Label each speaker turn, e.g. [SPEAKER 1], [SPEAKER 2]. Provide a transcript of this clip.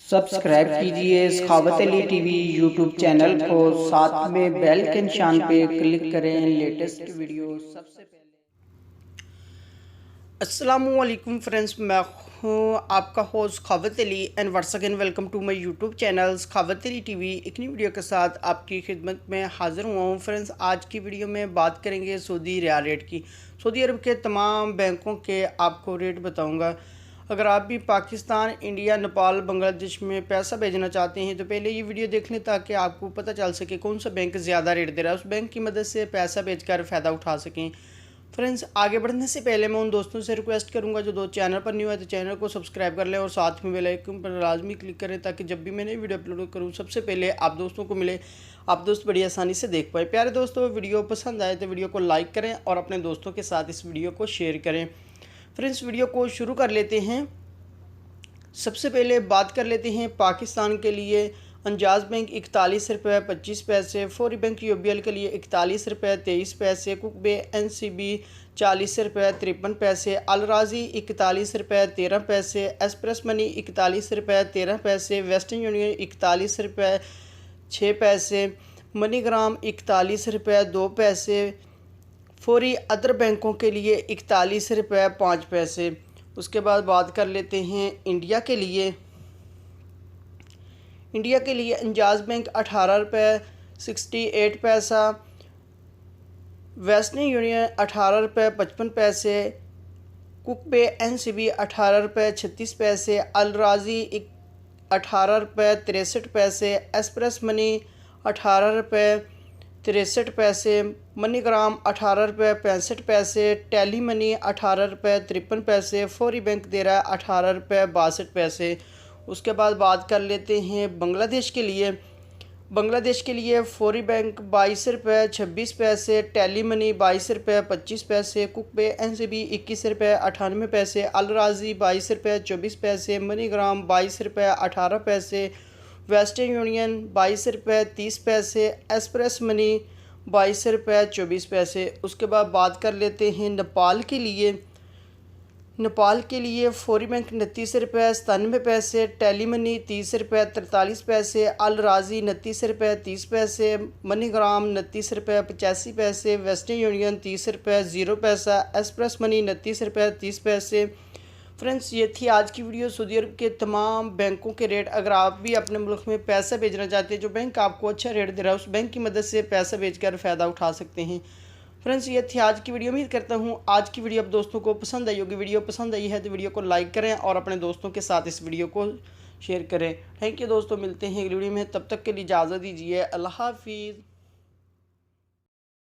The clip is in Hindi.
[SPEAKER 1] सब्सक्राइब कीजिए सखावत अली टीवी यूट्यूब चैनल को, साथ में बेल के निशान पे क्लिक करें लेटेस्ट वीडियो सबसे पहले। अस्सलामुअलैकुम फ्रेंड्स, मैं हूँ आपका host Sakhawat Ali and once again welcome to my YouTube channel Sakhawat Ali TV. एक नई वीडियो के साथ आपकी खिदमत में हाज़िर हुआ हूँ। फ्रेंड्स, आज की वीडियो में बात करेंगे सऊदी रियाल रेट की। सऊदी अरब के तमाम बैंकों के आपको रेट बताऊँगा। अगर आप भी पाकिस्तान, इंडिया, नेपाल, बांग्लादेश में पैसा भेजना चाहते हैं तो पहले ये वीडियो देख लें ताकि आपको पता चल सके कौन सा बैंक ज़्यादा रेट दे रहा है, उस बैंक की मदद से पैसा भेजकर फ़ायदा उठा सकें। फ्रेंड्स, आगे बढ़ने से पहले मैं उन दोस्तों से रिक्वेस्ट करूंगा जो चैनल पर न्यू है तो चैनल को सब्सक्राइब कर लें और साथ में बेल आइकन पर लाजमी क्लिक करें ताकि जब भी मैंने वीडियो अपलोड करूं सबसे पहले आप दोस्तों को मिले, आप दोस्त बड़ी आसानी से देख पाए। प्यारे दोस्तों, वीडियो पसंद आए तो वीडियो को लाइक करें और अपने दोस्तों के साथ इस वीडियो को शेयर करें। फ्रेंड्स, वीडियो को शुरू कर लेते हैं। सबसे पहले बात कर लेते हैं पाकिस्तान के लिए। अंजाज बैंक 41 रुपये 25 पैसे, फौरी बैंक यूबीएल के लिए 41 रुपये 23 पैसे, कुकबे एनसीबी 40 रुपये 53 पैसे, अल राजी 41 रुपये 13 पैसे, एक्सप्रेस मनी 41 रुपये 13 पैसे, वेस्टर्न यूनियन 41 रुपये 6 पैसे, मनीग्राम 41 रुपये 2 पैसे, फौरी अदर बैंकों के लिए 41 रुपये 5 पैसे। उसके बाद बात कर लेते हैं इंडिया के लिए। इंडिया के लिए अंजाज बैंक 18 रुपये 68 पैसा, वेस्टर्न यूनियन 18 रुपये 55 पैसे, कुकबे एनसीबी 18 रुपये 36 पैसे, अल राजी 18 रुपये 63 पैसे, एक्सप्रेस मनी 18 रुपये 63 पैसे, मनीग्राम 18 रुपये 65 पैसे, टेली मनी 18 रुपये 53 पैसे, फौरी बैंक दे रहा है 18 रुपये 62 पैसे। उसके बाद बात कर लेते हैं बांग्लादेश के लिए। बांग्लादेश के लिए फौरी बैंक 22 रुपये 26 पैसे, टेली मनी 22 रुपये 25 पैसे, कुकबे एनसीबी 21 रुपये 98 पैसे, अल राजी 22 रुपये 24 पैसे, मनीग्राम 22 रुपये 18 पैसे, वेस्टर्न यूनियन 22 रुपये 30 पैसे, एक्सप्रेस मनी 22 रुपये 24 पैसे। उसके बाद बात कर लेते हैं नेपाल के लिए। नेपाल के लिए फौरी बैंक 29 रुपये 97 पैसे, टेली मनी 30 रुपये 43 पैसे, अल राजी 29 रुपये 30 पैसे, मनीग्राम 29 रुपये 85 पैसे, वेस्टर्न यूनियन 30 रुपये 0 पैसा, एक्सप्रेस मनी 29 रुपये 30 पैसे। फ्रेंड्स, ये थी आज की वीडियो सऊदी अरब के तमाम बैंकों के रेट। अगर आप भी अपने मुल्क में पैसा भेजना चाहते हैं, जो बैंक आपको अच्छा रेट दे रहा है, उस बैंक की मदद से पैसा भेजकर फ़ायदा उठा सकते हैं। फ्रेंड्स, ये थी आज की वीडियो। उम्मीद करता हूँ आज की वीडियो आप दोस्तों को पसंद आई होगी। वीडियो पसंद आई है तो वीडियो को लाइक करें और अपने दोस्तों के साथ इस वीडियो को शेयर करें। थैंक यू दोस्तों, मिलते हैं अगली वीडियो में, तब तक के लिए इजाज़त दीजिए। अल्लाह हाफिज़।